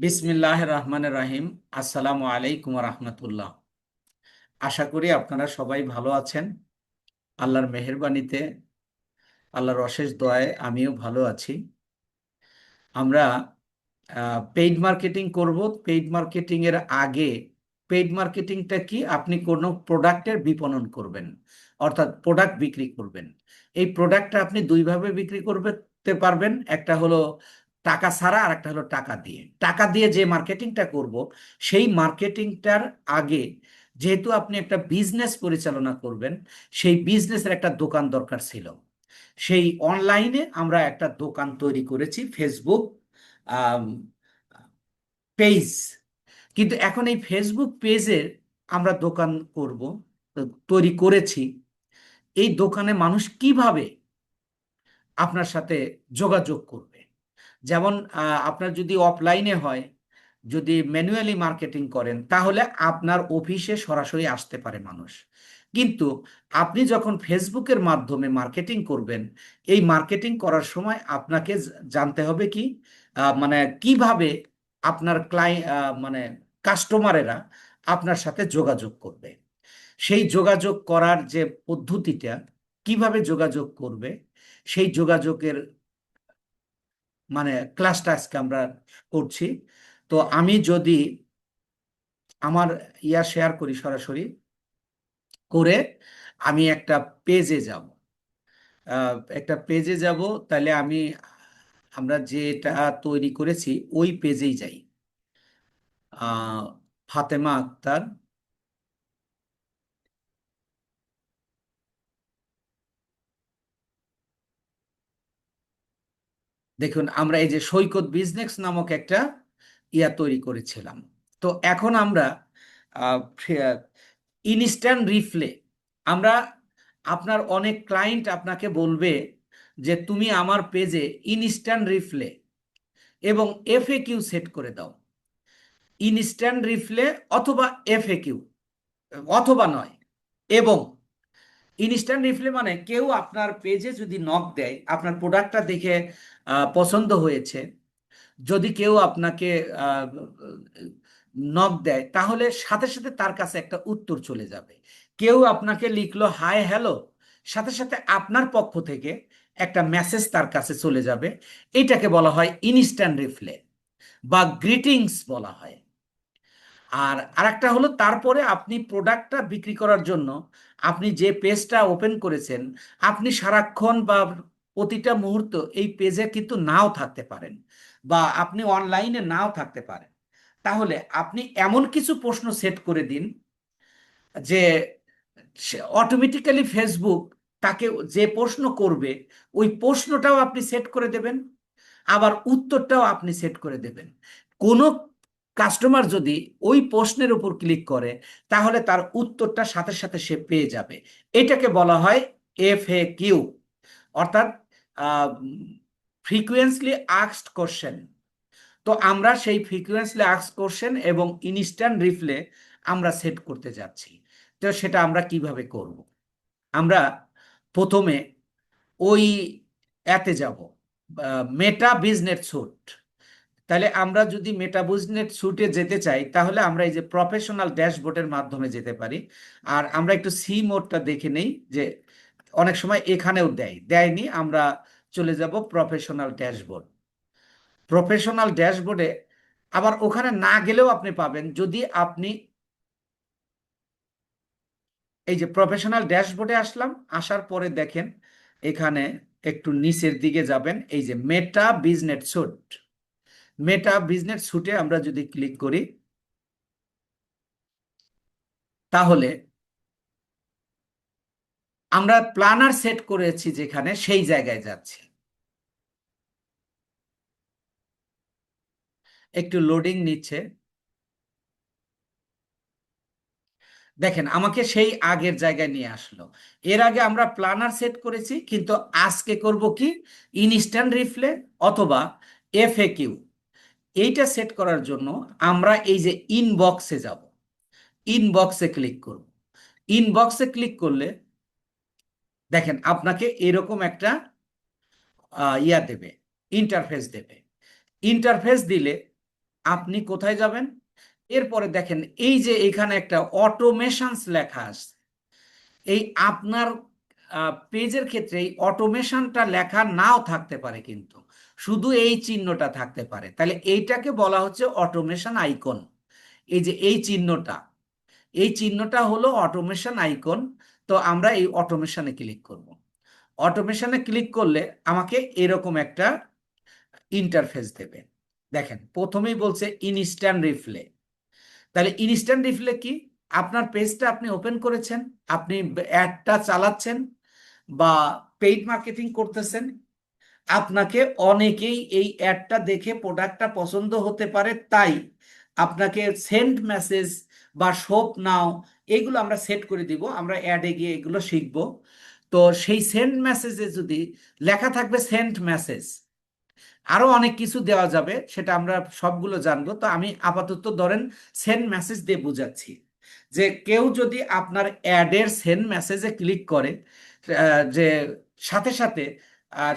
বিসমিল্লাহ রহমান রাহিম। আসসালামু আলাইকুম রহমতুল্লাহ। আশা করি আপনারা সবাই ভালো আছেন। আল্লাহর মেহেরবানিতে, আল্লাহর অশেষ দয়ায় আমিও ভালো আছি। আমরা পেইড মার্কেটিং করব। পেইড মার্কেটিং এর আগে, পেইড মার্কেটিংটা কি? আপনি কোনো প্রোডাক্টের বিপণন করবেন, অর্থাৎ প্রোডাক্ট বিক্রি করবেন। এই প্রোডাক্টটা আপনি দুইভাবে বিক্রি করতে পারবেন। একটা হলো টাকা ছাড়া, আর একটা হলো টাকা দিয়ে। টাকা দিয়ে যে মার্কেটিংটা করব, সেই মার্কেটিংটার আগে যেহেতু আপনি একটা বিজনেস পরিচালনা করবেন, সেই বিজনেসের একটা দোকান দরকার ছিল। সেই অনলাইনে আমরা একটা দোকান তৈরি করেছি, ফেসবুক পেজ। কিন্তু এখন এই ফেসবুক পেজের আমরা দোকান করব, তৈরি করেছি। এই দোকানে মানুষ কিভাবে আপনার সাথে যোগাযোগ করবে? যেমন আপনার যদি অফলাইনে হয়, যদি ম্যানুয়ালি মার্কেটিং করেন, তাহলে আপনার অফিসে সরাসরি আসতে পারে মানুষ। কিন্তু আপনি যখন ফেসবুকের মাধ্যমে মার্কেটিং করবেন, এই মার্কেটিং করার সময় আপনাকে জানতে হবে কি, মানে কিভাবে আপনার মানে কাস্টমারেরা আপনার সাথে যোগাযোগ করবে। সেই যোগাযোগ করার যে পদ্ধতিটা, কিভাবে যোগাযোগ করবে, সেই যোগাযোগের মানে ক্লাসটা আজকে আমরা করছি। তো আমি যদি আমার শেয়ার করি সরাসরি করে, আমি একটা পেজে যাব। তাহলে আমরা যেটা তৈরি করেছি ওই পেজেই যাই। আহ, ফাতেমা আক্তার। দেখুন, আমরা এই যে সৈকত বিজনেস নামক একটা তৈরি করেছিলাম। তো এখন আমরা ইনস্ট্যান্ট রিপ্লে, আমরা আপনার অনেক ক্লায়েন্ট আপনাকে বলবে যে তুমি আমার পেজে ইনস্ট্যান্ট রিপ্লে এবং এফএকিউ সেট করে দাও। ইনস্ট্যান্ট রিপ্লে অথবা এফএকিউ, অথবা নয়, এবং ইনস্ট্যান্ট রিপ্লে মানে কেউ আপনার পেজে যদি নক দেয়, আপনার প্রোডাক্টটা দেখে পছন্দ হয়েছে, যদি কেউ আপনাকে নক দেয়, তাহলে সাথে সাথে তার কাছে একটা উত্তর চলে যাবে। কেউ আপনাকে লিখলো হাই হ্যালো, সাথে সাথে আপনার পক্ষ থেকে একটা মেসেজ তার কাছে চলে যাবে। এটাকে বলা হয় ইনস্ট্যান্ট রিপ্লে বা গ্রিটিংস বলা হয়। আর আরেকটা হলো, তারপরে আপনি প্রোডাক্টটা বিক্রি করার জন্য আপনি যে পেজটা ওপেন করেছেন, আপনি সারাক্ষণ বা প্রতিটা মুহূর্ত এই পেজে কিন্তু নাও থাকতে পারেন, বা আপনি অনলাইনে নাও থাকতে পারেন। তাহলে আপনি এমন কিছু প্রশ্ন সেট করে দিন যে অটোমেটিক্যালি ফেসবুক তাকে যে প্রশ্ন করবে, ওই প্রশ্নটাও আপনি সেট করে দেবেন, আবার উত্তরটাও আপনি সেট করে দেবেন। কোনো কাস্টমার যদি ওই প্রশ্নের উপর ক্লিক করে, তাহলে তার উত্তরটা সাথে সাথে সে পেয়ে যাবে। এটাকে বলা হয় এফএকিউ, অর্থাৎ ফ্রিকুয়েন্টলি আস্কড কোশ্চেন। তো আমরা সেই ফ্রিকুয়েন্টলি আস্কড কোশ্চেন এবং ইনস্ট্যান্ট রিপ্লে আমরা সেট করতে যাচ্ছি। তো সেটা আমরা কিভাবে করব? আমরা প্রথমে ওই অ্যাতে যাব, মেটা বিজনেস স্যুট। তাহলে আমরা যদি মেটা বিজনেস স্যুটে যেতে চাই, তাহলে আমরা এই যে প্রফেশনাল ড্যাশবোর্ডের মাধ্যমে যেতে পারি। আর আমরা একটু সি মোডটা দেখে নেই, যে অনেক সময় এখানেও দেয়নি। আমরা চলে যাব প্রফেশনাল ড্যাশবোর্ড। প্রফেশনাল ড্যাশবোর্ডে আবার ওখানে না গেলেও আপনি পাবেন, যদি আপনি এই যে প্রফেশনাল ড্যাশবোর্ডে আসলাম, আসার পরে দেখেন এখানে একটু নিচের দিকে যাবেন, এই যে Meta business suite. Meta business স্যুটে আমরা যদি ক্লিক করি, তাহলে আমরা প্ল্যানার সেট করেছি যেখানে, সেই জায়গায় যাচ্ছি। একটু লোডিং নিচ্ছে। দেখেন আমাকে সেই আগের জায়গায় নিয়ে আসলো। এর আগে আমরা প্ল্যানার সেট করেছি, কিন্তু আজকে করব কি, ইনস্ট্যান্ট রিপ্লে অথবা এফএকিউ। এইটা সেট করার জন্য আমরা এই যে ইনবক্সে যাব, ইনবক্সে ক্লিক করব। ইনবক্সে ক্লিক করলে দেখেন আপনাকে এরকম একটা দেবে, ইন্টারফেস দেবে। ইন্টারফেস দিলে আপনি কোথায় যাবেন? এরপরে দেখেন এই যে এখানে একটা অটোমেশনস লেখা আছে। এই আপনার পেজের ক্ষেত্রে এই অটোমেশনটা লেখা নাও থাকতে পারে, কিন্তু শুধু এই চিহ্নটা থাকতে পারে। তাহলে এইটাকে বলা হচ্ছে অটোমেশন আইকন। এই যে এই চিহ্নটা, এই চিহ্নটা হলো অটোমেশন আইকন। তো আমরা এই অটোমেশনে ক্লিক করব। অটোমেশনে ক্লিক করলে আমাকে এরকম একটা ইন্টারফেস দেবে। দেখেন প্রথমেই বলছে ইনস্ট্যান্ট রিপ্লে। তাহলে ইনস্ট্যান্ট রিপ্লে কি? আপনার পেজটা আপনি ওপেন করেছেন, আপনি অ্যাডটা চালাচ্ছেন বা পেইড মার্কেটিং করতেছেন, আপনাকে অনেকেই এই অ্যাডটা দেখে প্রোডাক্টটা পছন্দ হতে পারে, তাই আপনাকে সেন্ড মেসেজ বা শপ নাও এগুলো আমরা সেট করে দিব। আমরা অ্যাডে গিয়ে এগুলো শিখব। তো সেই সেন্ড মেসেজে যদি লেখা থাকবে সেন্ড মেসেজ, আরো অনেক কিছু দেওয়া যাবে, সেটা আমরা সবগুলো জানবো। তো আমি আপাতত ধরেন সেন্ড মেসেজ দিয়ে বুঝাচ্ছি যে কেউ যদি আপনার অ্যাডের সেন্ড মেসেজে ক্লিক করে, যে সাথে সাথে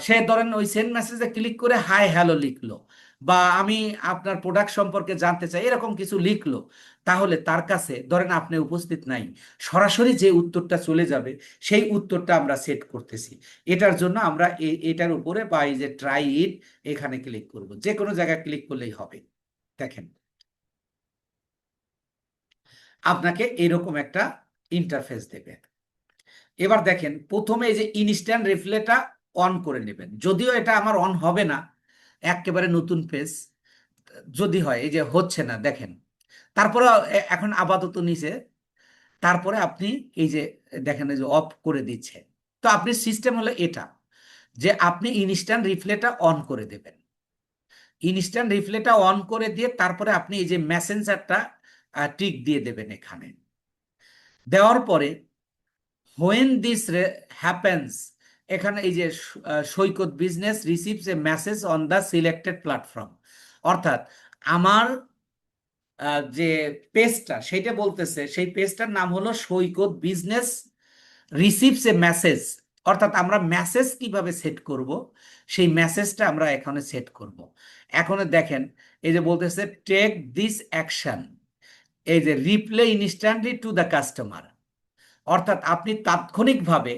সে ধরেন ওই সেন্ড মেসেজে ক্লিক করে হাই হ্যালো লিখলো, বা আমি আপনার প্রোডাক্ট সম্পর্কে জানতে চাই এরকম কিছু লিখলো, তাহলে তার কাছে ধরেন আপনি উপস্থিত নাই, সরাসরি যে উত্তরটা চলে যাবে সেই উত্তরটা আমরা সেট করতেছি। এটার জন্য আমরা এটার উপরে বা এই যে ট্রাই ইট এখানে ক্লিক করব, যে কোনো জায়গায় ক্লিক করলেই হবে। দেখেন আপনাকে এরকম একটা ইন্টারফেস দেবে। এবার দেখেন প্রথমে এই যে ইনস্ট্যান্ট রিপ্লেটা অন করে নেবেন, যদিও এটা আমার অন হবে না, একেবারে নতুন পেজ যদি হয়, এই যে হচ্ছে না দেখেন। তারপরে এখন আপাতত নিচে, তারপরে আপনি এই যে দেখেন এই যে অফ করে দিচ্ছে। তো আপনি সিস্টেম হলো এটা, যে আপনি ইনস্ট্যান্ট রিপ্লেটা অন করে দেবেন। ইনস্ট্যান্ট রিপ্লেটা অন করে দিয়ে তারপরে আপনি এই যে মেসেঞ্জারটা টিক দিয়ে দেবেন এখানে। দেওয়ার পরে হোয়েন দিস হ্যাপেন্স, এখানে এই যে Saikat business receives a message on the selected platform, অর্থাৎ আমার যে পেজটা সেটা বলতেছে, সেই পেজটার নাম হলো সৈকত বিজনেস রিসিভস এ মেসেজ। অর্থাৎ আমরা মেসেজ কিভাবে সেট করব, সেই মেসেজটা আমরা এখানে সেট করব। এখন দেখেন এই যে বলতেছে টেক দিস অ্যাকশন, এই যে reply instantly to the customer, অর্থাৎ আপনি তাৎক্ষণিকভাবে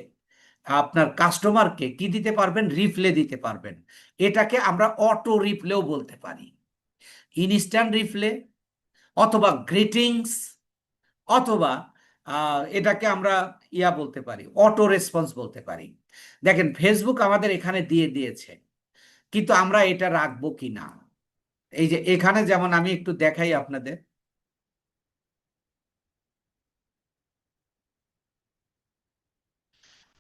আপনার কাস্টমারকে কি দিতে পারবেন, রিপ্লে দিতে পারবেন। এটাকে আমরা অটো রিপ্লেও বলতে পারি, ইনস্ট্যান্ট রিপ্লে, অথবা গ্রিটিংস, অথবা এটাকে আমরা ইয়া বলতে পারি, অটো রেসপন্স বলতে পারি। দেখেন ফেসবুক আমাদের এখানে দিয়ে দিয়েছে, কিন্তু আমরা এটা রাখবো কি না। এই যে এখানে যেমন আমি একটু দেখাই আপনাদের,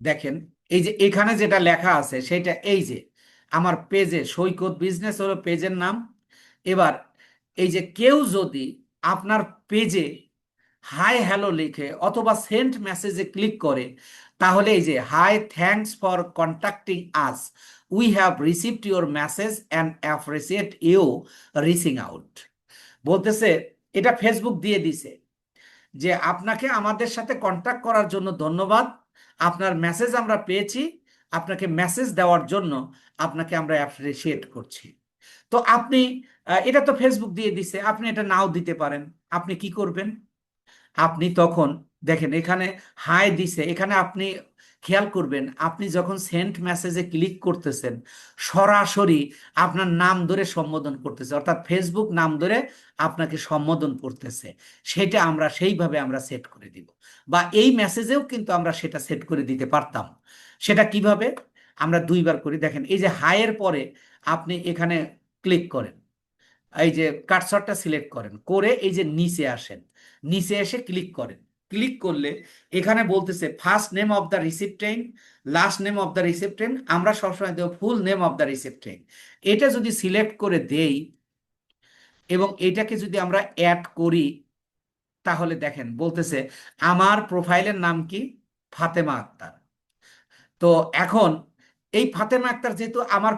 দেখেন এই যে এখানে যেটা লেখা আছে সেটা এই যে আমার পেজে সৈকত বিজনেস হলো পেজের নাম। এবার এই যে কেউ যদি আপনার পেজে হাই হ্যালো লিখে অথবা সেন্ট মেসেজে ক্লিক করে, তাহলে এই যে hi thanks for contacting us, we have received your message and appreciate you reaching out, বলতেছে এটা ফেসবুক দিয়ে দিছে যে আপনাকে আমাদের সাথে কন্ট্যাক্ট করার জন্য ধন্যবাদ, আপনার মেসেজ আমরা পেয়েছি, আপনাকে মেসেজ দেওয়ার জন্য আপনাকে আমরা অ্যাপ্রিসিয়েট করছি। তো আপনি এটা তো ফেসবুক দিয়ে দিছে, আপনি এটা নাও দিতে পারেন। আপনি কি করবেন? আপনি তখন দেখেন এখানে হাই দিছে, এখানে আপনি খেয়াল করবেন আপনি যখন সেন্ট মেসেজে ক্লিক করতেছেন সরাসরি আপনার নাম ধরে সম্বোধন করতেছে, অর্থাৎ ফেসবুক নাম ধরে আপনাকে সম্বোধন করতেছে। সেটা আমরা সেইভাবে আমরা সেট করে দিব, বা এই মেসেজেও কিন্তু আমরা সেটা সেট করে দিতে পারতাম। সেটা কিভাবে? আমরা দুইবার করি। দেখেন এই যে হাইয়ের পরে আপনি এখানে ক্লিক করেন, এই যে কার্সরটা সিলেক্ট করেন, করে এই যে নিচে আসেন, নিচে এসে ক্লিক করেন। ক্লিক করলে এখানে বলতেছে first name of the recipient, last name of the recipient, আমরা সবসময় দেব full name of the recipient. এটা যদি সিলেক্ট করে দেই এবং এটাকে যদি আমরা অ্যাড করি, তাহলে দেখেন বলতেছে আমার প্রোফাইলের নাম কি, ফাতেমা আক্তার। তো এখন এই ফাতেমা আক্তার যেহেতু আমার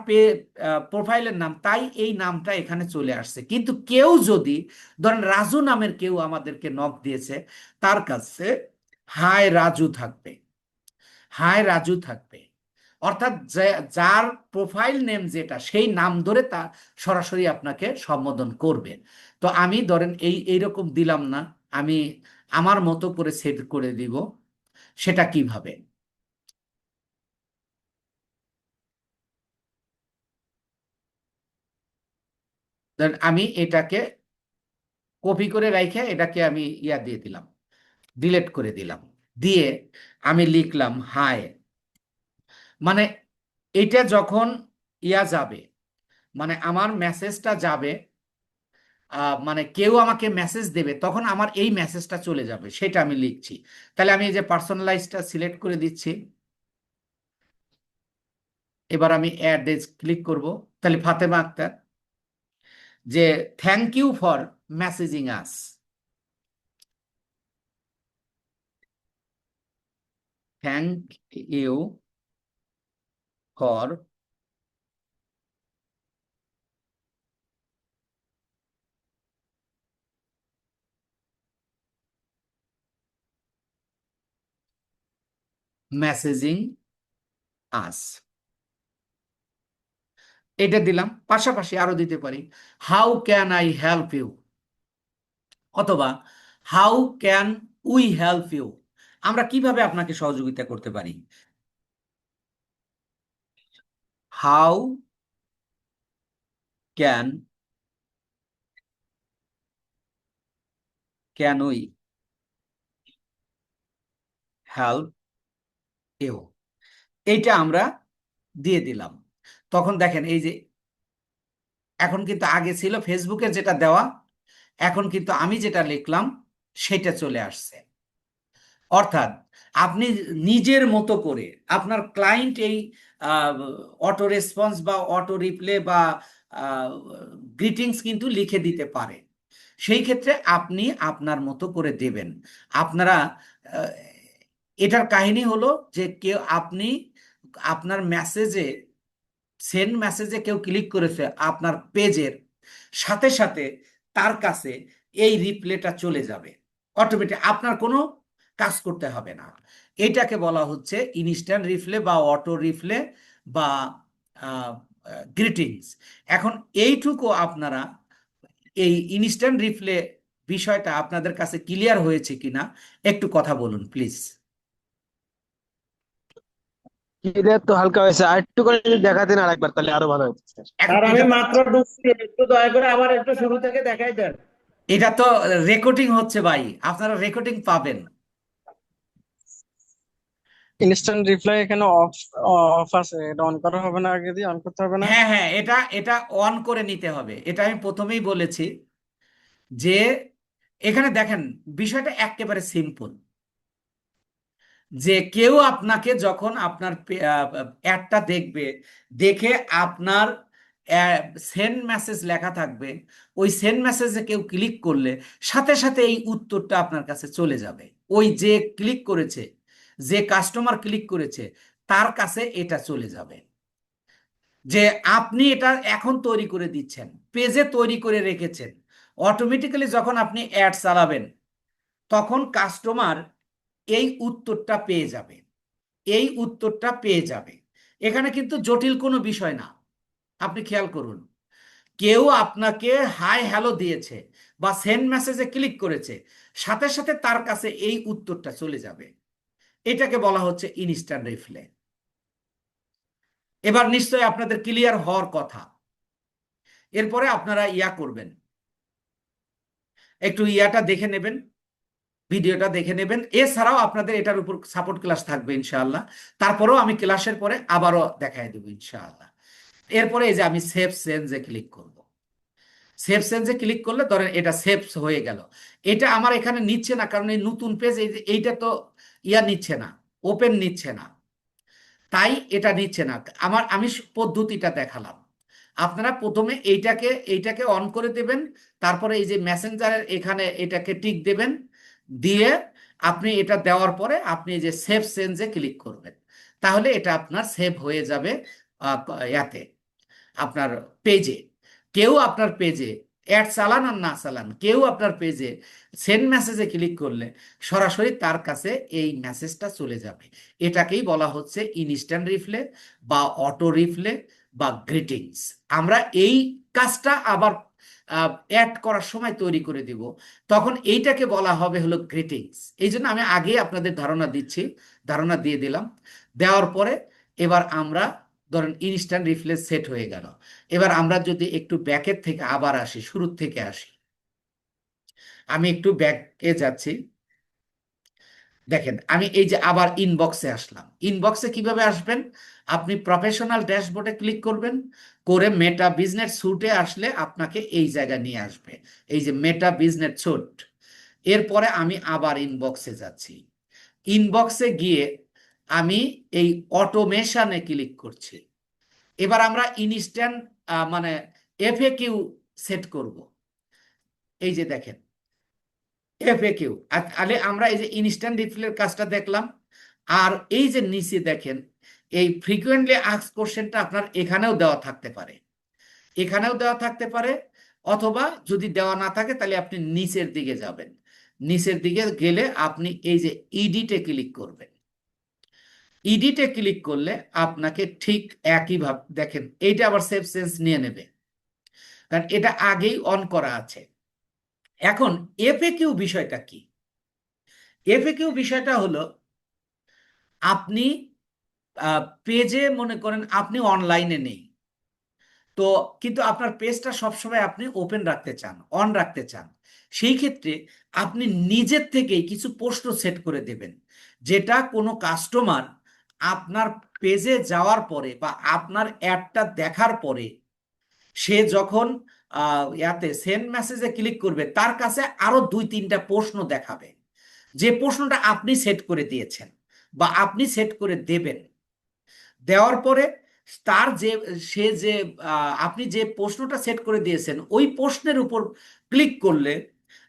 প্রোফাইলের নাম, তাই এই নামটা এখানে চলে আসছে। কিন্তু কেউ যদি ধরেন রাজু নামের কেউ আমাদেরকে নক দিয়েছে, তার কাছে হাই রাজু থাকবে, হাই রাজু থাকবে। অর্থাৎ যার প্রোফাইল নেম যেটা সেই নাম ধরে তা সরাসরি আপনাকে সম্বোধন করবে। তো আমি ধরেন এইরকম দিলাম না, আমি আমার মতো করে সেট করে দিব। সেটা কিভাবে? ধরেন আমি এটাকে কপি করে রাইখে এটাকে আমি দিয়ে দিলাম, ডিলেট করে দিলাম। দিয়ে আমি লিখলাম হাই। মানে এটা যখন যাবে, মানে আমার মেসেজটা যাবে, মানে কেউ আমাকে মেসেজ দেবে, তখন আমার এই মেসেজটা চলে যাবে, সেটা আমি লিখছি। তাহলে আমি এই যে পার্সোনালাইজটা সিলেক্ট করে দিচ্ছি। এবার আমি অ্যাড্রেস ক্লিক করব। তাহলে ফাতেমা আক্তার, যে thank you for messaging us. Thank you for messaging us. এটা দিলাম, পাশাপাশি আরো দিতে পারি how can I help you, অথবা how can we help you. আমরা কিভাবে আপনাকে সহযোগিতা করতে পারি? How can we help you, এইটা আমরা দিয়ে দিলাম। তখন দেখেন এই যে এখন কিন্তু আগে ছিল ফেসবুকে যেটা দেওয়া, এখন কিন্তু আমি যেটা লিখলাম সেটা চলে আসছে। অর্থাৎ আপনি নিজের মতো করে আপনার ক্লায়েন্ট এই অটো রেসপন্স বা অটো রিপ্লে বা গ্রিটিংস কিন্তু লিখে দিতে পারে। সেই ক্ষেত্রে আপনি আপনার মতো করে দেবেন। আপনারা আহ, এটার কাহিনী হলো যে কেউ আপনি আপনার মেসেজে, সেন্ড মেসেজে কেউ ক্লিক করেছে আপনার পেজের, সাথে সাথে তার কাছে এই রিপ্লেটা চলে যাবে অটোমেটিক, আপনার কোনো কাজ করতে হবে না। এটাকে বলা হচ্ছে ইনস্ট্যান্ট রিপ্লে বা অটো রিপ্লে বা গ্রিটিংস। এখন এইটুকু আপনারা, এই ইনস্ট্যান্ট রিপ্লে বিষয়টা আপনাদের কাছে ক্লিয়ার হয়েছে কিনা একটু কথা বলুন প্লিজ। ক্লিয়ার তো হালকা হয়েছে, আর একটু করে যদি দেখাতেন আর একবার তাহলে আরো ভালো হতো স্যার। এখন আর আমি এটা মাত্র ঢুকছি, একটু দয়া করে আবার একটু শুরু থেকে দেখাই দেন। এটা তো রেকর্ডিং হচ্ছে ভাই, আপনারা রেকর্ডিং পাবেন। ইনস্ট্যান্ট রিপ্লাই এখানে অফ অফ আছে, এটা অন করা হবে না? আগে দিয়ে অন করতে হবে না? হ্যাঁ হ্যাঁ, এটা এটা অন করে নিতে হবে, এটা আমি প্রথমেই বলেছি যে এখানে দেখেন বিষয়টা একেবারে সিম্পল। যে কেউ আপনাকে যখন আপনার অ্যাডটা দেখবে, দেখে আপনার সেন্ড মেসেজ লেখা থাকবে, ওই সেন্ড মেসেজে কেউ ক্লিক করলে সাথে সাথে এই উত্তরটা আপনার কাছে চলে যাবে। ওই যে ক্লিক করেছে, যে কাস্টমার ক্লিক করেছে তার কাছে এটা চলে যাবে। যে আপনি এটা এখন তৈরি করে দিচ্ছেন, পেজে তৈরি করে রেখেছেন, অটোমেটিক্যালি যখন আপনি অ্যাড চালাবেন তখন কাস্টমার এই উত্তরটা পেয়ে যাবে, এই উত্তরটা পেয়ে যাবে। এখানে কিন্তু জটিল কোনো বিষয় না। আপনি খেয়াল করুন, কেউ আপনাকে হাই হ্যালো দিয়েছে বা সেন্ড মেসেজে ক্লিক করেছে, সাথে সাথে তার কাছে এই উত্তরটা চলে যাবে। এটাকে বলা হচ্ছে ইনস্ট্যান্ট রিপ্লে। এবার নিশ্চয়ই আপনাদের ক্লিয়ার হওয়ার কথা। এরপরে আপনারা করবেন, একটু দেখে নেবেন, ভিডিওটা দেখে নেবেন। এছাড়াও আপনাদের এটার উপর সাপোর্ট ক্লাস থাকবে ইনশাআল্লাহ। তারপরেও আমি ক্লাসের পরে আবারও দেখাই দেবো ইনশাআল্লাহ। এরপরে এই যে আমি সেভ সেন্সে ক্লিক করব। সেভ সেন্সে ক্লিক করলে ধরেন এটা সেভ হয়ে গেল। এটা আমার এখানে নিচ্ছে না, কারণ এই নতুন পেজ, এই যে এইটা তো নিচ্ছে না, ওপেন নিচ্ছে না, তাই এটা নিচ্ছে না। আমি পদ্ধতিটা দেখালাম। আপনারা প্রথমে এইটাকে অন করে দেবেন, তারপরে এই যে মেসেঞ্জারের এখানে এটাকে টিক দেবেন, দিয়ে আপনি এটা দেওয়ার পরে আপনি এই যে সেভ সেন্সে ক্লিক করবেন। তাহলে এটা আপনার সেভ হয়ে যাবে ইয়াতে, আপনার পেজে। কেউ আপনার পেজে অ্যাড চালান আর না চালান, কেউ আপনার পেজে সেন্ড মেসেজে ক্লিক করলে সরাসরি তার কাছে এই মেসেজটা চলে যাবে। এটাকেই বলা হচ্ছে ইনস্ট্যান্ট রিপ্লে বা অটো রিপ্লে বা গ্রিটিংস। আমরা এই কাজটা আবার অ্যাড করার সময় তৈরি করে দিব, তখন এইটাকে বলা হবে হলো গ্রিটিংস। এই জন্য আমি আগে আপনাদের ধারণা দিচ্ছি, ধারণা দিয়ে দিলাম। দেওয়ার পরে এবার আমরা ধরেন ইনস্ট্যান্ট রিপ্লে সেট হয়ে গেল। এবার আমরা যদি একটু ব্যাকের থেকে আবার আসি, শুরুর থেকে আসি, আমি একটু ব্যাকে যাচ্ছি। দেখেন আমি এই যে আবার ইনবক্সে আসলাম। ইনবক্সে কিভাবে আসবেন? আপনি প্রফেশনাল ড্যাশবোর্ডে ক্লিক করবেন, করে মেটা বিজনেস স্যুটে আসলে আপনাকে এই জায়গায় নিয়ে আসবে, এই যে মেটা বিজনেস স্যুট। এরপরে আমি আবার ইনবক্সে যাচ্ছি। ইনবক্সে গিয়ে আমি এই অটোমেশনে ক্লিক করছি। এবার আমরা ইনস্ট্যান্ট মানে এফএকিউ সেট করব। এই যে দেখেন এফএকিউ, তাহলে আমরা এই যে ইনস্ট্যান্ট রিপ্লের কাজটা দেখলাম। আর এই যে নিচে দেখেন এই ফ্রিকুয়েন্টলি আস্কড কোশ্চেনটা আপনার এখানেও দেওয়া থাকতে পারে, এখানেও দেওয়া থাকতে পারে, অথবা যদি দেওয়া না থাকে তাহলে আপনি নিচের দিকে যাবেন। নিচের দিকে গেলে আপনি এই যে ইডিটে ক্লিক করবেন। ইডিটে ক্লিক করলে আপনাকে ঠিক একইভাবে দেখেন এইটা আবার সেভ চেঞ্জ নিয়ে নেবে, কারণ এটা আগেই অন করা আছে। এখন এফএকিউ বিষয়টা কি? এফএকিউ বিষয়টা হলো আপনি পেজে মনে করেন আপনি অনলাইনে নেই তো, কিন্তু আপনার পেজটা সবসময় আপনি ওপেন রাখতে চান, অন রাখতে চান। সেই ক্ষেত্রে আপনি নিজের থেকেই কিছু প্রশ্ন সেট করে দেবেন, যেটা কোনো কাস্টমার আপনার পেজে যাওয়ার পরে বা আপনার অ্যাডটা দেখার পরে সে যখন ইয়াতে সেন্ড মেসেজে ক্লিক করবে তার কাছে আরো 2-3টা প্রশ্ন দেখাবে, যে প্রশ্নটা আপনি সেট করে দিয়েছেন বা আপনি সেট করে দেবেন। দেওয়ার পরে তার যে সে যে আপনি যে প্রশ্নটা সেট করে দিয়েছেন ওই প্রশ্নের উপর ক্লিক করলে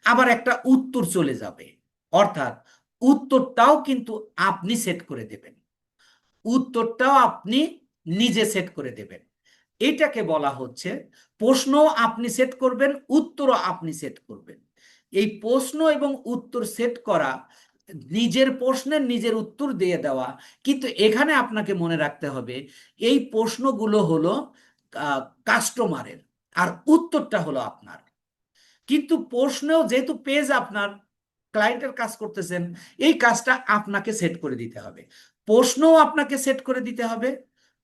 আবার একটা উত্তর চলে যাবে, অর্থাৎ উত্তরটাও কিন্তু আপনি সেট করে দেবেন, উত্তরটাও আপনি নিজে সেট করে দেবেন। এটাকে বলা হচ্ছে প্রশ্ন আপনি সেট করবেন, উত্তরও আপনি সেট করবেন। এই প্রশ্ন এবং উত্তর সেট করা, নিজের প্রশ্নের নিজের উত্তর দিয়ে দেওয়া, কিন্তু এখানে আপনাকে মনে রাখতে হবে এই প্রশ্নগুলো হলো কাস্টমারের আর উত্তরটা হলো আপনার। কিন্তু প্রশ্নেও যেহেতু পেজ আপনার, ক্লায়েন্টের কাজ করতেছেন, এই কাজটা আপনাকে সেট করে দিতে হবে। প্রশ্নও আপনাকে সেট করে দিতে হবে,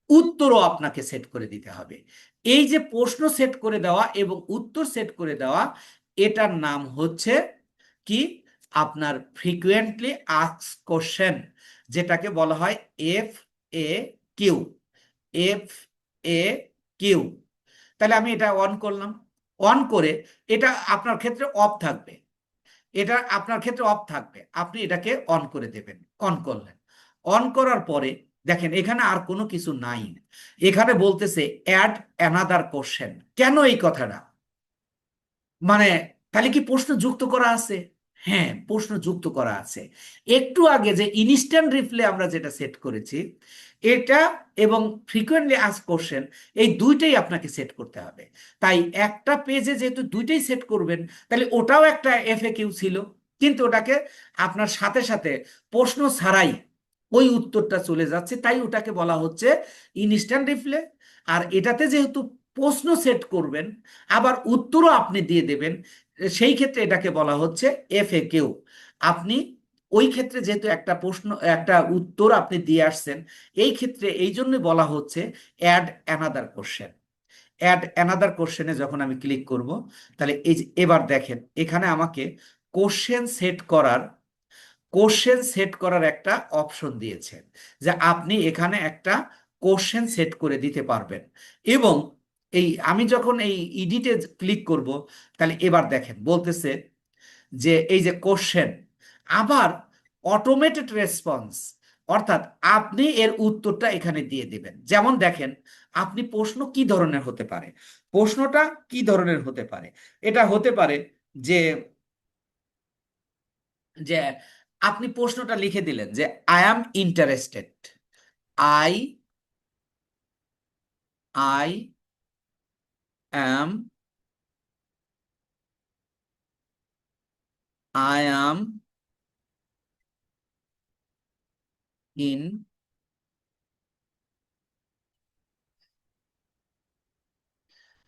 উত্তরও আপনাকে সেট করে দিতে হবে। এই যে প্রশ্ন সেট করে দেওয়া এবং উত্তর সেট করে দেওয়া, এটার নাম হচ্ছে কি আপনার ফ্রিকুয়েন্টলি আস্কড কোশ্চেন, যেটাকে বলা হয় F A Q. F A Q. তাহলে আমি এটা অন করলাম, অন করে এটা আপনার ক্ষেত্রে অফ থাকবে, এটা আপনার ক্ষেত্রে অফ থাকবে, আপনি এটাকে অন করে দেবেন। অন করলেন, অন করার পরে দেখেন এখানে আর কোনো কিছু নাই, এখানে বলতেছে অ্যাড অ্যানাদার কোশ্চেন। কেন এই কথাটা? মানে তাহলে কি প্রশ্ন যুক্ত করা আছে? হ্যাঁ, প্রশ্ন যুক্ত করা আছে। একটু আগে যে ইনস্ট্যান্ট রিপ্লে আমরা যেটা সেট করেছি এটা এবং ফ্রিকোয়েন্টলি আস্কড কোশ্চেন, এই দুইটাই আপনাকে সেট করতে হবে। তাই একটা পেজে যেহেতু দুইটাই সেট করবেন, তাহলে ওটাও একটা এফএকিউ ছিল, কিন্তু ওটাকে আপনার সাথে সাথে প্রশ্ন ছাড়াই ওই উত্তরটা চলে যাচ্ছে, তাই ওটাকে বলা হচ্ছে ইনস্ট্যান্ট রিপ্লে। আর এটাতে যেহেতু প্রশ্ন সেট করবেন আবার উত্তরও আপনি দিয়ে দেবেন, সেই ক্ষেত্রে এটাকে বলা হচ্ছে এফএকিউ। আপনি ওই ক্ষেত্রে যেহেতু একটা প্রশ্ন একটা উত্তর আপনি দিয়ে আসছেন, এই ক্ষেত্রে এই জন্য বলা হচ্ছে add another question. Add another কোশ্চেনে যখন আমি ক্লিক করব, তাহলে এই যে এবার দেখেন এখানে আমাকে কোশ্চেন সেট করার কোশ্চেন সেট করার একটা অপশন দিয়েছে, যে আপনি এখানে একটা কোশ্চেন সেট করে দিতে পারবেন। এবং এই আমি যখন এই ইডিটে ক্লিক করব, তাহলে এবার দেখেন বলতেছে যে এই যে কোশ্চেন আবার অটোমেটেড রেসপন্স, অর্থাৎ আপনি এর উত্তরটা এখানে দিয়ে দিবেন। যেমন দেখেন আপনি প্রশ্ন কি ধরনের হতে পারে, প্রশ্নটা কি ধরনের হতে পারে, এটা হতে পারে যে যে আপনি প্রশ্নটা লিখে দিলেন যে I am interested, I I am I am in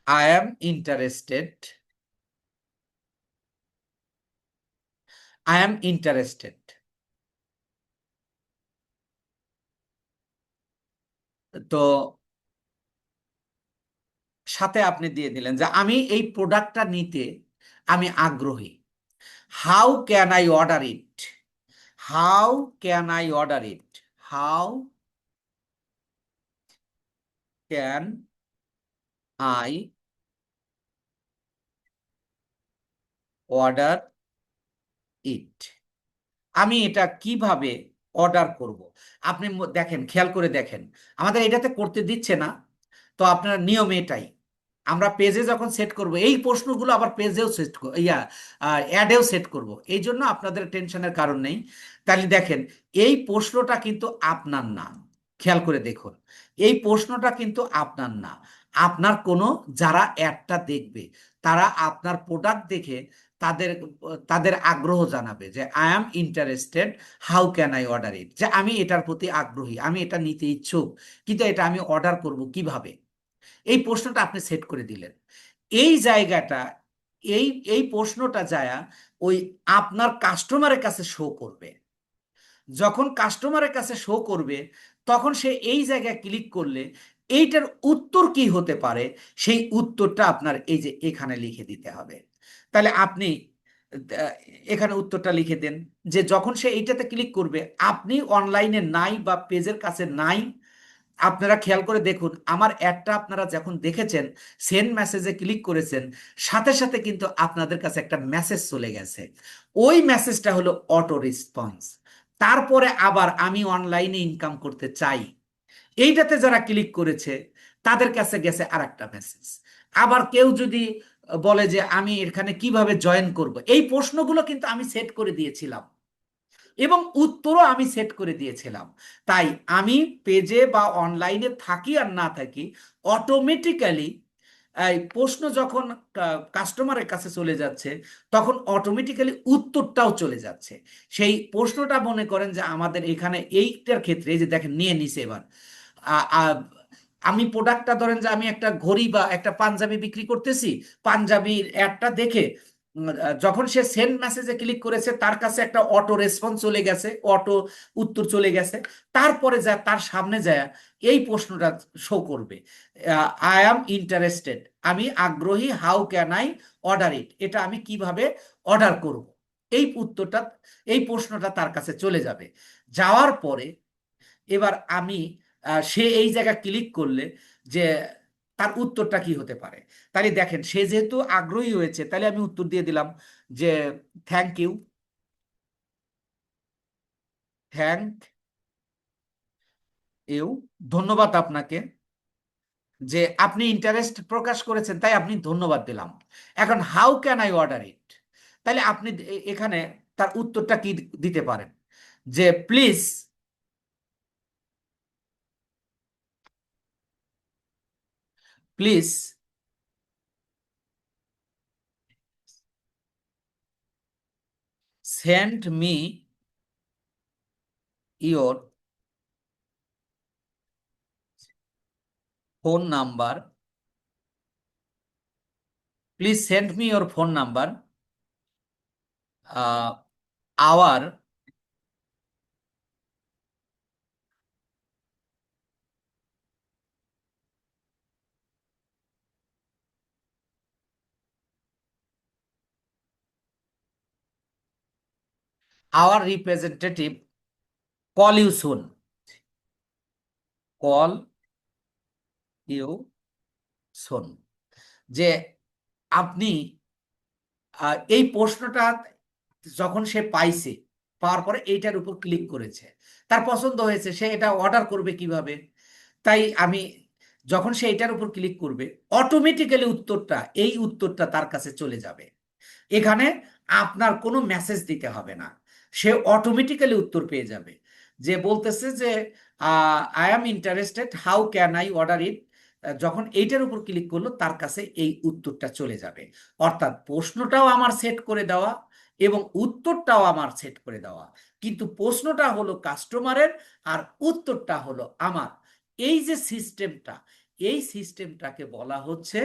I am interested, I am interested. তো সাথে আপনি দিয়ে দিলেন যে আমি এই প্রোডাক্টটা নিতে আমি আগ্রহী। How can I order it, how can I order it, how can I order ইট, আমি এটা কিভাবে অর্ডার করব। আপনি দেখেন, খেয়াল করে দেখেন, আমাদের এটাতে করতে দিচ্ছে না। তো আপনার নিয়ম এটাই, আমরা পেজে যখন সেট করব এই প্রশ্নগুলো আবার পেজেও সেট অ্যাডেও সেট করব, এই জন্য আপনাদের টেনশনের কারণ নেই। তাহলে দেখেন, এই প্রশ্নটা কিন্তু আপনার না, খেয়াল করে দেখুন, এই প্রশ্নটা কিন্তু আপনার না। আপনার কোনো, যারা অ্যাডটা দেখবে তারা আপনার প্রোডাক্ট দেখে তাদের তাদের আগ্রহ জানাবে যে I am interested, how can I order ইট, যে আমি এটার প্রতি আগ্রহী, আমি এটা নিতে ইচ্ছুক, কিন্তু এটা আমি অর্ডার করব কিভাবে। এই প্রশ্নটা আপনি সেট করে দিলেন। এই জায়গাটা, এই এই প্রশ্নটা যায় ওই আপনার কাস্টমারের কাছে শো করবে। যখন কাস্টমারের কাছে শো করবে তখন সে এই জায়গায় ক্লিক করলে এইটার উত্তর কি হতে পারে সেই উত্তরটা আপনার এই যে এখানে লিখে দিতে হবে। তাহলে আপনি আহ, এখানে উত্তরটা লিখে দেন যে যখন সে এইটাতে ক্লিক করবে, আপনি অনলাইনে নাই বা পেজের কাছে নাই। আপনারা খেয়াল করে দেখুন, আমার অ্যাডটা আপনারা যখন দেখেছেন, সেন্ড মেসেজে ক্লিক করেছেন, সাথে সাথে কিন্তু আপনাদের কাছে একটা মেসেজ চলে গেছে। ওই মেসেজটা হলো অটো রেসপন্স। তারপরে আবার আমি অনলাইনে ইনকাম করতে চাই, এইটাতে যারা ক্লিক করেছে তাদের কাছে গেছে আর একটা মেসেজ। আবার কেউ যদি বলে যে আমি এখানে কিভাবে জয়েন করব, এই প্রশ্নগুলো কিন্তু আমি সেট করে দিয়েছিলাম এবং উত্তরও আমি সেট করে দিয়েছিলাম। তাই আমি পেজে বা অনলাইনে থাকি আর না থাকি, অটোমেটিক্যালি এই প্রশ্ন যখন কাস্টমারের কাছে চলে যাচ্ছে তখন অটোমেটিক্যালি উত্তরটাও চলে যাচ্ছে। সেই প্রশ্নটা মনে করেন যে আমাদের এখানে এইটার ক্ষেত্রে, এই যে দেখেন নিয়ে নিছে এবার, আ- আ- আমি প্রোডাক্টটা ধরেন যে আমি একটা ঘড়ি বা একটা পাঞ্জাবি বিক্রি করতেছি, পাঞ্জাবির অ্যাডটা দেখে যখন সে সেন্ড মেসেজে ক্লিক করেছে তার কাছে একটা অটো রেসপন্স চলে গেছে, অটো উত্তর চলে গেছে। তারপরে যা তার সামনে যায় এই প্রশ্নটা শো করবে, আই অ্যাম ইন্টারেস্টেড, আমি আগ্রহী, হাউ ক্যান আই অর্ডার ইট, এটা আমি কিভাবে অর্ডার করব। এই উত্তরটা, এই প্রশ্নটা তার কাছে চলে যাবে। যাওয়ার পরে এবার আমি সে এই জায়গায় ক্লিক করলে যে তার উত্তরটা কি হতে পারে। তাহলে দেখেন, সে যেহেতু আগ্রহী হয়েছে তাহলে আমি উত্তর দিয়ে দিলাম যে থ্যাংক ইউ, থ্যাংক ইউ, ধন্যবাদ আপনাকে, যে আপনি ইন্টারেস্ট প্রকাশ করেছেন তাই আপনি ধন্যবাদ দিলাম। এখন how can I order it, তাহলে আপনি এখানে তার উত্তরটা কি দিতে পারেন যে please, please send me your phone number, please send me your phone number, our our representative call you soon, call you soon, যে আপনি এই প্রশ্নটা যখন সে পাইছে, পাওয়ার পরে এইটার উপর ক্লিক করেছে, তার পছন্দ হয়েছে, সে এটা অর্ডার করবে কিভাবে। তাই আমি, যখন সে এটার উপর ক্লিক করবে অটোমেটিক্যালি উত্তরটা, এই উত্তরটা তার কাছে চলে যাবে। এখানে আপনার কোনো মেসেজ দিতে হবে না, সে অটোমেটিক্যালি উত্তর পেয়ে যাবে। যে বলতেছে যে I am interested, how can I order ইট, যখন এইটার উপর ক্লিক করলো তার কাছে এই উত্তরটা চলে যাবে। অর্থাৎ প্রশ্নটাও আমার সেট করে দেওয়া এবং উত্তরটাও আমার সেট করে দেওয়া, কিন্তু প্রশ্নটা হলো কাস্টমারের আর উত্তরটা হলো আমার। এই যে সিস্টেমটা, এই সিস্টেমটাকে বলা হচ্ছে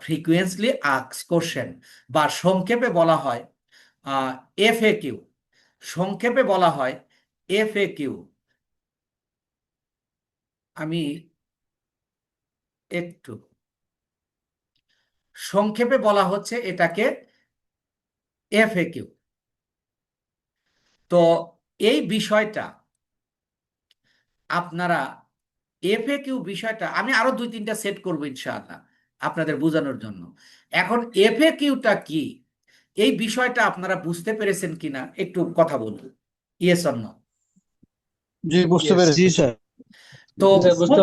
ফ্রিকুয়েন্টলি আস্কড কোশ্চেন, বা সংক্ষেপে বলা হয় এফএকিউ। সংক্ষেপে বলা হয় এফএকিউ। আমি একটু সংক্ষেপে বলা হচ্ছে এটাকে এফএকিউ। তো এই বিষয়টা আপনারা, এফএকিউ বিষয়টা আমি আরো দুই তিনটা সেট করবো ইনশাআল্লাহ আপনাদের বোঝানোর জন্য। এখন এফএকিউটা কি, এই বিষয়টা আপনারা বুঝতে পেরেছেন কিনা একটু কথা বলুন, ইয়েস অর নো। জি, বুঝতে পেরেছি। জি স্যার। তো স্যার, বুঝতে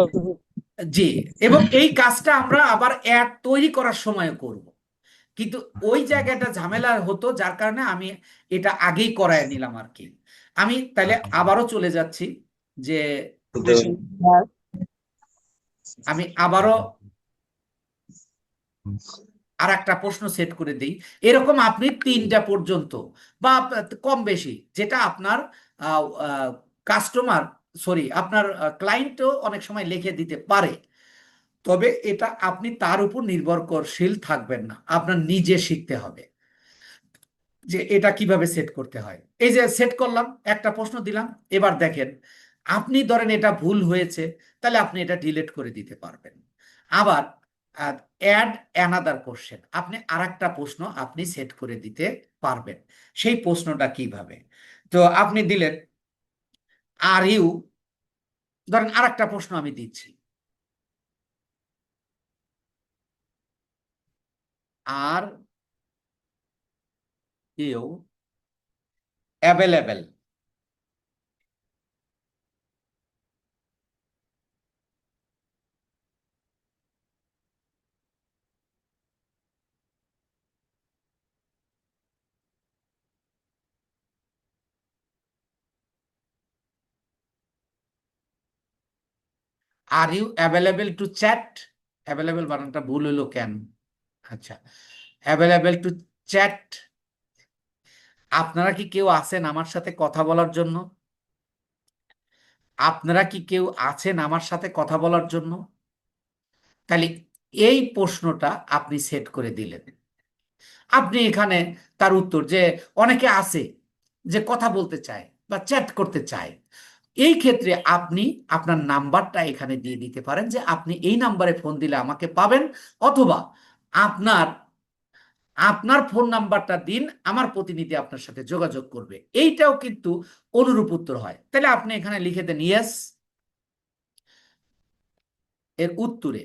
জি, এবং এই কাজটা আমরা আবার অ্যাড তৈরি করার সময় করব, কিন্তু ওই জায়গাটা ঝামেলা হতো যার কারণে আমি এটা আগেই করায় নিলাম আর কি। আমি তাহলে আবারও চলে যাচ্ছি যে আমি আবারও আর একটা প্রশ্ন সেট করে দিই। এরকম আপনি তিনটা পর্যন্ত বা কম বেশি, যেটা আপনার কাস্টমার, সরি আপনার ক্লায়েন্টও অনেক সময় লিখে দিতে পারে, তবে এটা আপনি তার উপর নির্ভরশীল থাকবেন না, আপনার নিজে শিখতে হবে যে এটা কিভাবে সেট করতে হয়। এই যে সেট করলাম, একটা প্রশ্ন দিলাম, এবার দেখেন আপনি ধরেন এটা ভুল হয়েছে, তাহলে আপনি এটা ডিলিট করে দিতে পারবেন। আবার অ্যাড অ্যানাদার কোশ্চেন, আপনি আরেকটা প্রশ্ন আপনি সেট করে দিতে পারবেন। সেই প্রশ্নটা কিভাবে, তো আপনি দিলেন আর ইউ, ধরেন আরেকটা প্রশ্ন আমি দিচ্ছি, are you available? Are you available to chat? Available বানানটা ভুল হলো কেন? আচ্ছা, অ্যাভেলেবেল টু চ্যাট। আপনারা কি কেউ আছেন আমার সাথে কথা বলার জন্য? আপনারা কি কেউ আছেন আমার সাথে কথা বলার জন্য? তাহলে এই প্রশ্নটা আপনি সেট করে দিলেন। আপনি এখানে তার উত্তর যে অনেকে আছে যে কথা বলতে চায় বা চ্যাট করতে চায়, এই ক্ষেত্রে আপনি আপনার নাম্বারটা এখানে দিয়ে দিতে পারেন যে আপনি এই নাম্বারে ফোন দিলে আমাকে পাবেন, অথবা আপনার আপনার ফোন নাম্বারটা দিন, আমার প্রতিনিধি আপনার সাথে যোগাযোগ করবে। এইটাও কিন্তু অনুরূপ উত্তর হয়। তাহলে আপনি এখানে লিখে দেন ইয়েস, এর উত্তরে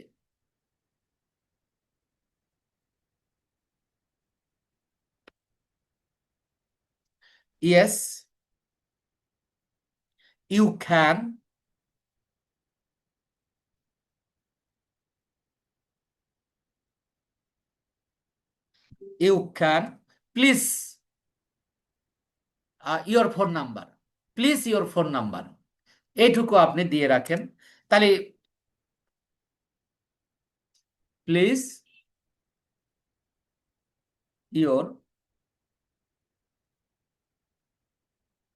yes you can, you can please your phone number, please your phone number, এইটুকু আপনি দিয়ে রাখেন। তাহলে প্লিজ ইওর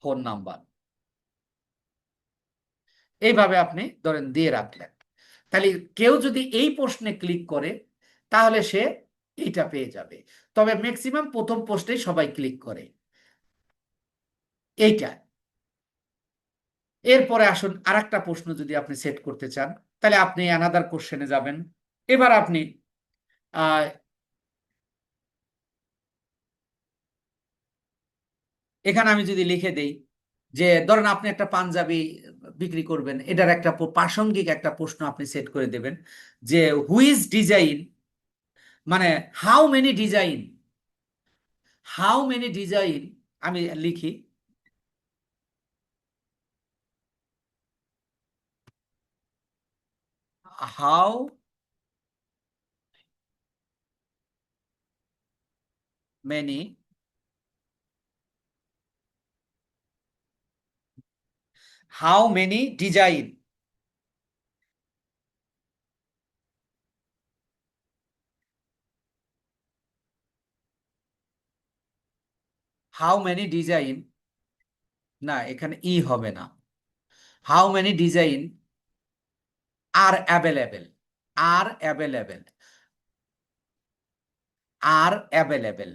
ফোন নাম্বার, এইভাবে আপনি ধরেন দিয়ে রাখলেন। তাহলে কেউ যদি এই প্রশ্নে ক্লিক করে তাহলে সে এইটা পেয়ে যাবে, তবে ম্যাক্সিমাম প্রথম প্রশ্নেই সবাই ক্লিক করে এইটা। এরপরে আসুন আরেকটা প্রশ্ন যদি আপনি সেট করতে চান, তাহলে আপনি অ্যানাদার কোশ্চেনে যাবেন। এবার আপনি আহ, এখানে আমি যদি লিখে দেই যে ধরেন আপনি একটা পাঞ্জাবি বিক্রি করবেন, এটার একটা প্রাসঙ্গিক একটা প্রশ্ন আপনি সেট করে দেবেন যে হুইজ ডিজাইন, মানে how many design, how many design, আমি লিখি how many, how many design how many design, না এখানে ই হবে না, how many design are available, are available, are available,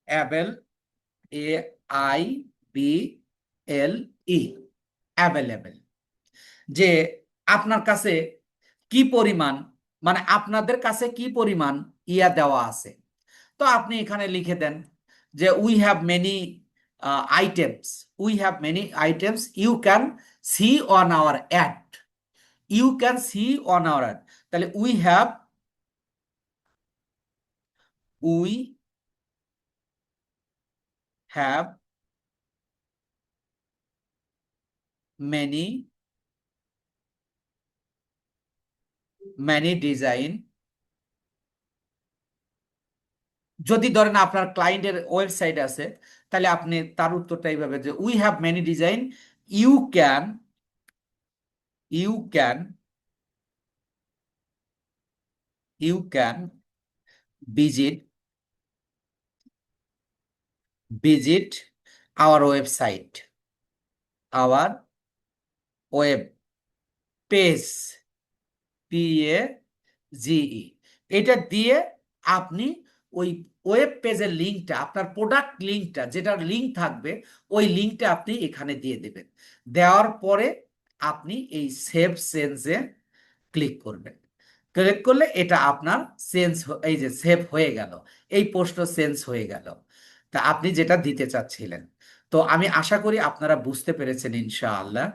avail, A I B L E, available, যে আপনার কাছে কি পরিমাণ, মানে আপনাদের কাছে কি পরিমাণ ইয়া দেওয়া আছে। তো আপনি এখানে লিখে দেন যে we have many items, we have many items you can see on our ad, you can see on our ad, তাহলে we have many, many design, যদি ধরেন আপনার ক্লায়েন্টের ওয়েবসাইট আছে, তাহলে আপনি তার উত্তরটা এইভাবে যে we have many design, you can, you can, you can visit, visit our website, our web page, P A G E, এটা দিয়ে আপনি ওই ওয়েব পেজের লিঙ্কটা, আপনার প্রোডাক্ট লিঙ্কটা, যেটার লিঙ্ক থাকবে ওই লিঙ্কটা আপনি এখানে দিয়ে দেবেন। দেওয়ার পরে আপনি এই সেভ সেন্সে ক্লিক করবেন। ক্লিক করলে এটা আপনার সেন্স, এই যে সেভ হয়ে গেল, এই পোস্ট সেন্স হয়ে গেল। তা আপনি যেটা দিতে চাচ্ছিলেন, তো আমি আশা করি আপনারা বুঝতে পেরেছেন ইনশাআল্লাহ।